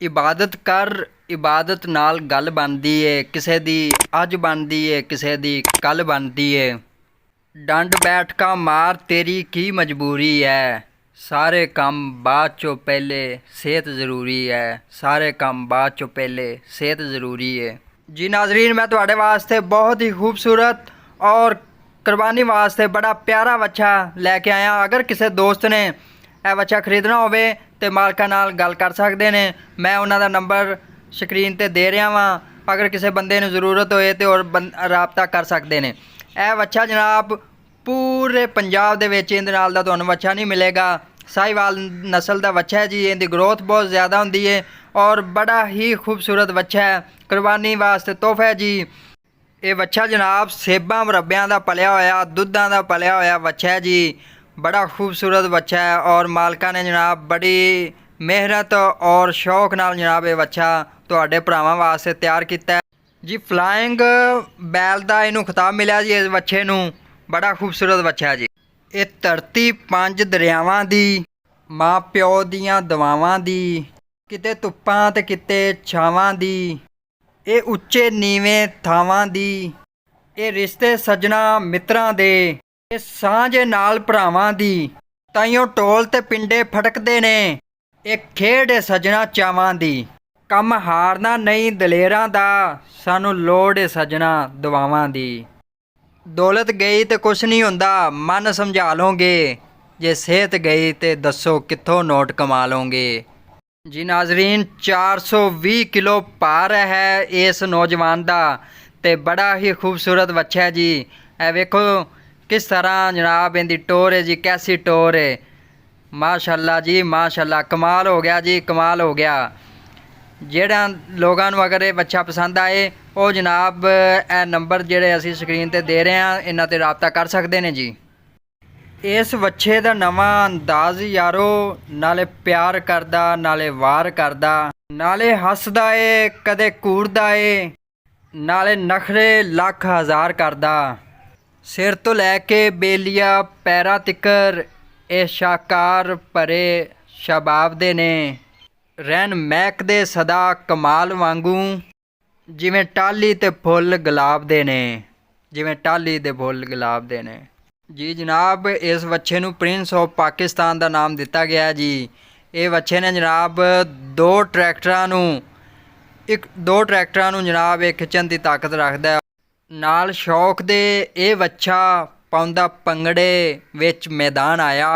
इबादत कर इबादत नाल गल बनदी ਏ ਕਿਸੇ ਦੀ ਅੱਜ ਬਣਦੀ ਏ ਕਿਸੇ ਦੀ ਕੱਲ ਬਣਦੀ ਏ। ਡੰਡ ਬੈਠਕਾਂ ਮਾਰ ਤੇਰੀ ਕੀ ਮਜਬੂਰੀ ਹੈ। ਸਾਰੇ ਕੰਮ ਬਾਅਦ ਚੋਂ ਪਹਿਲੇ ਸਿਹਤ ਜ਼ਰੂਰੀ है। सारे काम बाद चों पहले सेहत ज़रूरी है। जी नाजरीन, मैं तुहाडे वास्ते बहुत ही खूबसूरत और कुर्बानी वास्ते बड़ा प्यारा बच्चा लैके आया। अगर किसी दोस्त ने यह बच्चा खरीदना होवे तो मालकां नाल गल कर सकते हैं। मैं उन्हां दा नंबर स्क्रीन ते दे रहा वां। अगर किसी बंदे नूं ज़रूरत होए तो और राबता कर सकते हैं। यह बच्चा जनाब पूरे पंजाब दे विच इहदे नाल दा तुहानूं बच्चा नहीं मिलेगा। साहिवाल नस्ल का बच्चा है जी। इहदी ग्रोथ बहुत ज़्यादा होंदी है और बड़ा ही खूबसूरत बच्चा है। कुर्बानी वास्ते तोहफा है जी। ये बच्चा जनाब सेबां मुरब्बियां दा पलिया होया दुद्धां दा पलिया होया बच्चा है जी। बड़ा खूबसूरत बच्चा है और मालका ने जनाब बड़ी मेहनत और शौक नाल जनाब ये बच्चा तुहाडे भरावां वास्ते तैयार किया जी। फ्लाइंग बैल का इनू खिताब मिला जी इस बच्चे नूं। बड़ा खूबसूरत बच्चा है जी। ये धरती 5 दरियावां दी माँ प्यो दियां दवावां दी किते धुप्पां ते किते छावां दी ये उच्चे नीवें थावां दी ये रिश्ते सज्जणा मित्रां दे ये सांझे नाल भरावां दी ताइयों टोल ते पिंडे फटकदे ने ये खेड सज्जणा चावां दी कम हारना नहीं दलेरां दा सानू लोड़ है सज्जणा दुआवां दी। दौलत गई तो कुछ नहीं होंदा मन समझा लोगे जे सेहत गई तो दसो कित्थों नोट कमा लोगे। जी नाजरीन, 420 किलो भार है इस नौजवान का ते बड़ा ही खूबसूरत बच्चा है जी। ए वेखो किस तरह जनाब इनकी टोर है जी, कैसी टोर है। माशाल्लाह जी माशाल्लाह, कमाल हो गया जी, कमाल हो गया। ਜਿਹੜਾ ਲੋਕਾਂ ਨੂੰ अगर ये बच्चा पसंद आए वो जनाब ਇਹ नंबर ਜਿਹੜੇ ਅਸੀਂ स्क्रीन ਤੇ ਦੇ ਰਹੇ ਹਾਂ ਇਹਨਾਂ ਤੇ ਰਾਬਤਾ कर सकते हैं जी। इस बच्चे का नवा अंदाज यारो नाले प्यार करदा नाले वार करदा नाले हसदा है कदे कूड़दा है नाले नखरे लख हज़ार करदा। सिर तो लैके बेलिया पैरां तिकर ये शाकार भरे शबाब दे ने रहन महकदे सदा कमाल वांगू जिवें टाली ते फुल गुलाब दे ने जिवें टाली दे फुल गुलाब दे ने जी। जनाब इस बच्चे नूं प्रिंस ऑफ पाकिस्तान का नाम दिता गया जी। ये बच्चे ने जनाब दो ट्रैक्टरां नूं जनाब ये खिच्चण दी ताकत रखदा है। नाल शौक दे ये बच्चा पाउंदा पंगड़े विच मैदान आया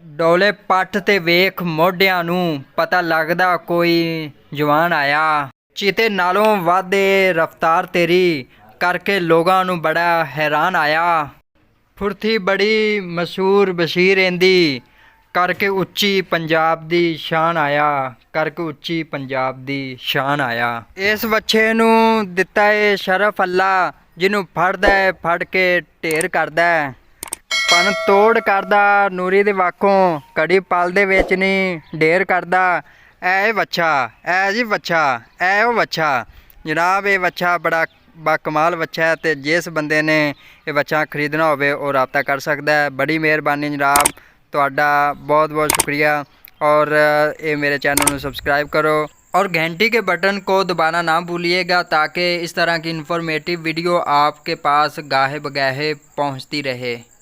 डोले पट्ठ ते वेख मोढियां नूं पता लगदा कोई जवान आया। चीते नालों वध रफ्तार तेरी करके लोगां नूं बड़ा हैरान आया। फुर्ती बड़ी मशहूर बशीर इंदी करके उच्ची पंजाब दी शान आया करके उच्ची पंजाब दी शान आया। इस बच्चे नूं दिता है शरफ अल्लाह जिन्हों फड़दा है फड़ के ढेर करदा है पन तोड़ करदा नूरी दे वाकों कड़ी पल दे विच नहीं ढेर करदा। ऐ बच्चा ऐ जी बच्चा ऐ वो बच्चा जनाब ये बच्चा बड़ा बाकमाल बच्चा है। तो जिस बंदे ने ये बच्चा खरीदना होवे वो राबता कर सकता है। बड़ी मेहरबानी जनाब, तुहाडा बहुत बहुत शुक्रिया। और ये मेरे चैनल को सब्सक्राइब करो और घंटी के बटन को दबाना ना भूलिएगा ताकि इस तरह की इन्फॉर्मेटिव वीडियो आपके पास गाहे बगाहे पहुँचती रहे।